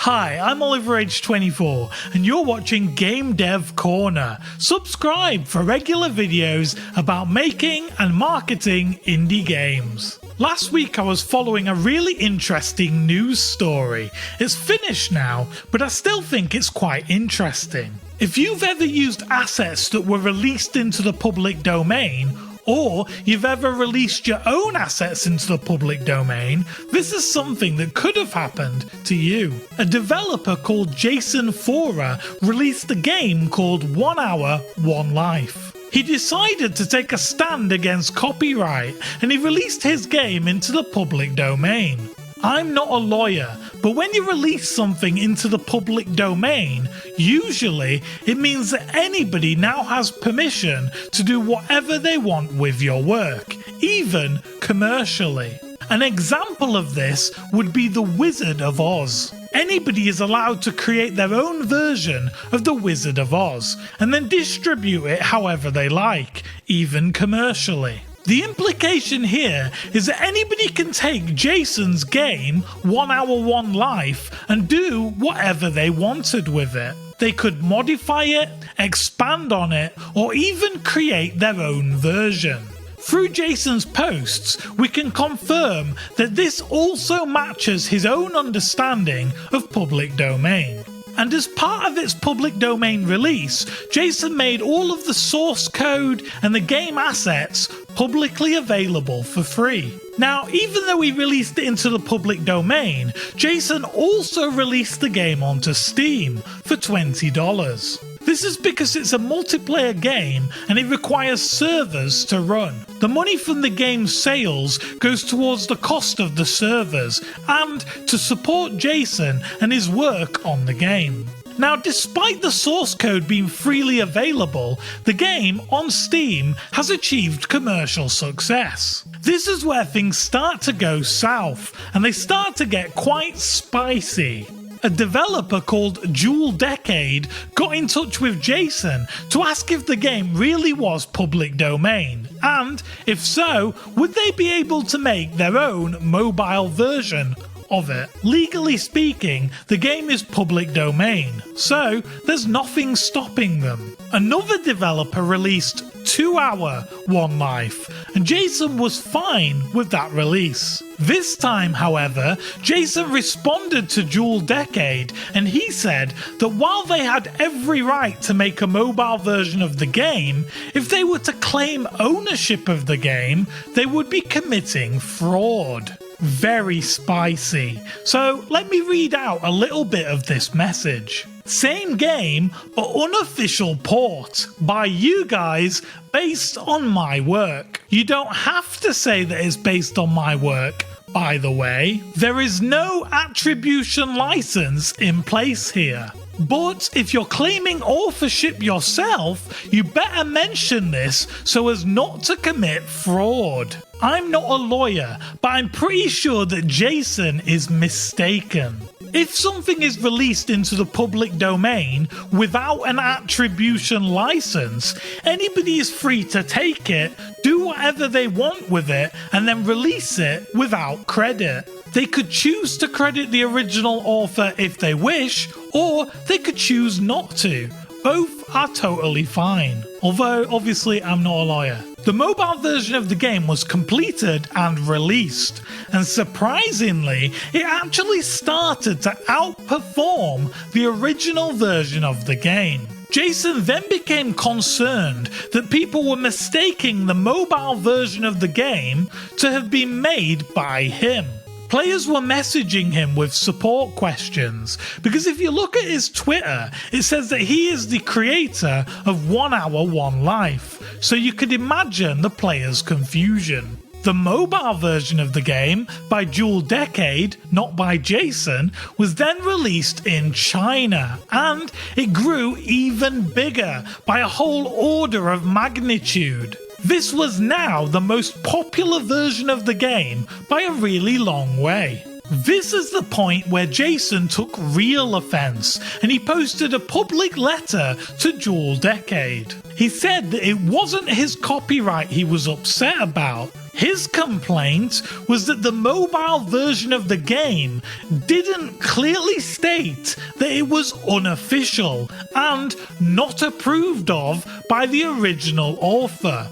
Hi, I'm Oliver Age 24 and you're watching Game Dev Corner. Subscribe for regular videos about making and marketing indie games. Last week I was following a really interesting news story. It's finished now, but I still think it's quite interesting. If you've ever used assets that were released into the public domain, or you've ever released your own assets into the public domain, this is something that could have happened to you. A developer called Jason Rohrer released a game called 1 Hour, 1 Life. He decided to take a stand against copyright and he released his game into the public domain. I'm not a lawyer, but when you release something into the public domain, usually it means that anybody now has permission to do whatever they want with your work, even commercially. An example of this would be The Wizard of Oz. Anybody is allowed to create their own version of The Wizard of Oz and then distribute it however they like, even commercially. The implication here is that anybody can take Jason's game, 1 Hour, 1 Life, and do whatever they wanted with it. They could modify it, expand on it, or even create their own version. Through Jason's posts, we can confirm that this also matches his own understanding of public domain. And as part of its public domain release, Jason made all of the source code and the game assets publicly available for free. Now, even though he released it into the public domain, Jason also released the game onto Steam for $20. This is because it's a multiplayer game and it requires servers to run. The money from the game's sales goes towards the cost of the servers and to support Jason and his work on the game. Now, despite the source code being freely available, the game on Steam has achieved commercial success. This is where things start to go south and they start to get quite spicy. A developer called Jewel Decade got in touch with Jason to ask if the game really was public domain, and if so, would they be able to make their own mobile version of it. Legally speaking, the game is public domain, so there's nothing stopping them. Another developer released 2 Hour, 1 Life, and Jason was fine with that release. This time, however, Jason responded to Jewel Decade and he said that while they had every right to make a mobile version of the game, if they were to claim ownership of the game, they would be committing fraud. Very spicy. So let me read out a little bit of this message. Same game, but unofficial port by you guys based on my work. You don't have to say that it's based on my work, by the way. There is no attribution license in place here. But if you're claiming authorship yourself, you better mention this so as not to commit fraud. I'm not a lawyer, but I'm pretty sure that Jason is mistaken. If something is released into the public domain without an attribution license, anybody is free to take it, do whatever they want with it, and then release it without credit. They could choose to credit the original author if they wish, or they could choose not to. Both are totally fine. Although, obviously, I'm not a lawyer. The mobile version of the game was completed and released, and surprisingly, it actually started to outperform the original version of the game. Jason then became concerned that people were mistaking the mobile version of the game to have been made by him. Players were messaging him with support questions, because if you look at his Twitter, it says that he is the creator of 1 Hour, 1 Life, so you could imagine the players' confusion. The mobile version of the game, by Jewel Decade, not by Jason, was then released in China, and it grew even bigger by a whole order of magnitude. This was now the most popular version of the game by a really long way. This is the point where Jason took real offense and he posted a public letter to Jewel Decade. He said that it wasn't his copyright he was upset about. His complaint was that the mobile version of the game didn't clearly state that it was unofficial and not approved of by the original author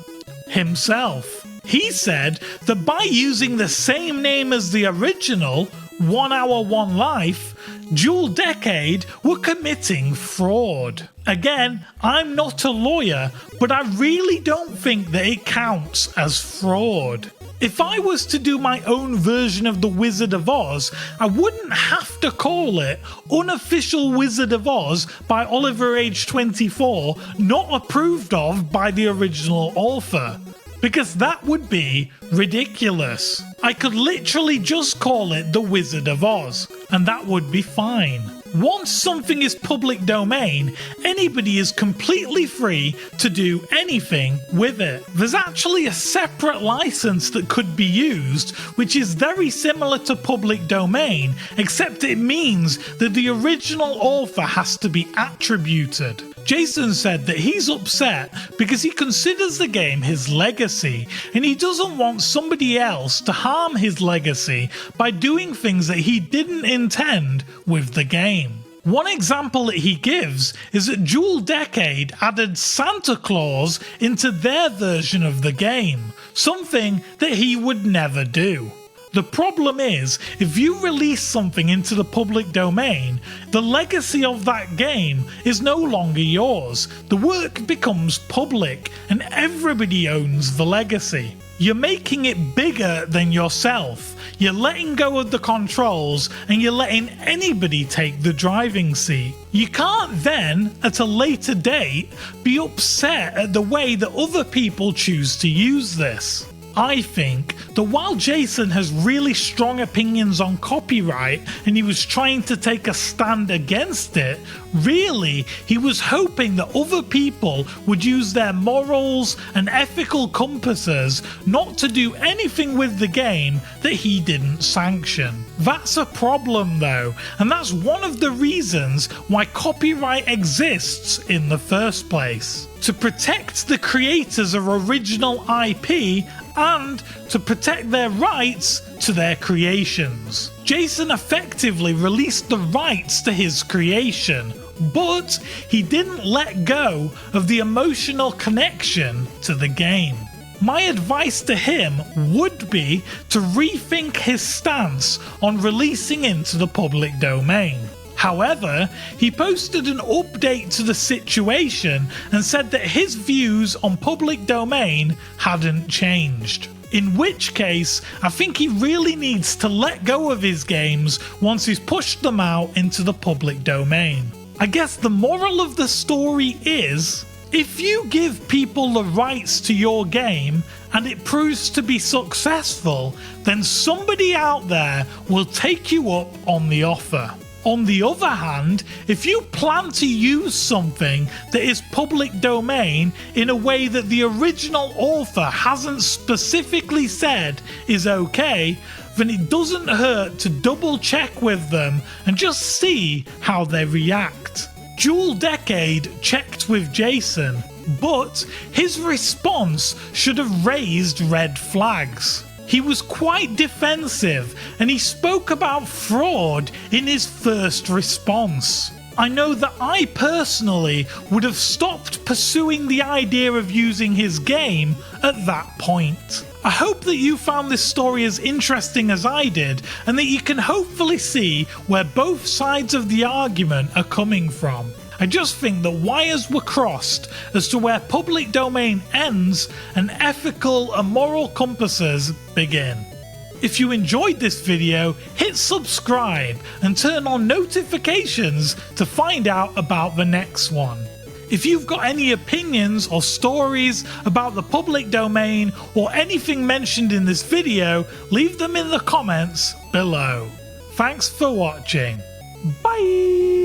himself. He said that by using the same name as the original, 1 Hour 1 Life, Dual Decade were committing fraud. Again, I'm not a lawyer, but I really don't think that it counts as fraud. If I was to do my own version of The Wizard of Oz, I wouldn't have to call it Unofficial Wizard of Oz by Oliver Age 24, not approved of by the original author, because that would be ridiculous. I could literally just call it The Wizard of Oz, and that would be fine. Once something is public domain, anybody is completely free to do anything with it. There's actually a separate license that could be used, which is very similar to public domain, except it means that the original author has to be attributed. Jason said that he's upset because he considers the game his legacy, and he doesn't want somebody else to harm his legacy by doing things that he didn't intend with the game. One example that he gives is that Dual Decade added Santa Claus into their version of the game, something that he would never do. The problem is, if you release something into the public domain, the legacy of that game is no longer yours. The work becomes public and everybody owns the legacy. You're making it bigger than yourself. You're letting go of the controls and you're letting anybody take the driving seat. You can't then, at a later date, be upset at the way that other people choose to use this. I think that while Jason has really strong opinions on copyright and he was trying to take a stand against it, really he was hoping that other people would use their morals and ethical compasses not to do anything with the game that he didn't sanction. That's a problem though, and that's one of the reasons why copyright exists in the first place. To protect the creators of original IP and to protect their rights to their creations. Jason effectively released the rights to his creation, but he didn't let go of the emotional connection to the game. My advice to him would be to rethink his stance on releasing into the public domain. However, he posted an update to the situation and said that his views on public domain hadn't changed. In which case, I think he really needs to let go of his games once he's pushed them out into the public domain. I guess the moral of the story is, if you give people the rights to your game and it proves to be successful, then somebody out there will take you up on the offer. On the other hand, if you plan to use something that is public domain in a way that the original author hasn't specifically said is okay, then it doesn't hurt to double check with them and just see how they react. Dual Decade checked with Jason, but his response should have raised red flags. He was quite defensive and he spoke about fraud in his first response. I know that I personally would have stopped pursuing the idea of using his game at that point. I hope that you found this story as interesting as I did and that you can hopefully see where both sides of the argument are coming from. I just think that wires were crossed as to where public domain ends and ethical and moral compasses begin. If you enjoyed this video, hit subscribe and turn on notifications to find out about the next one. If you've got any opinions or stories about the public domain or anything mentioned in this video, leave them in the comments below. Thanks for watching. Bye!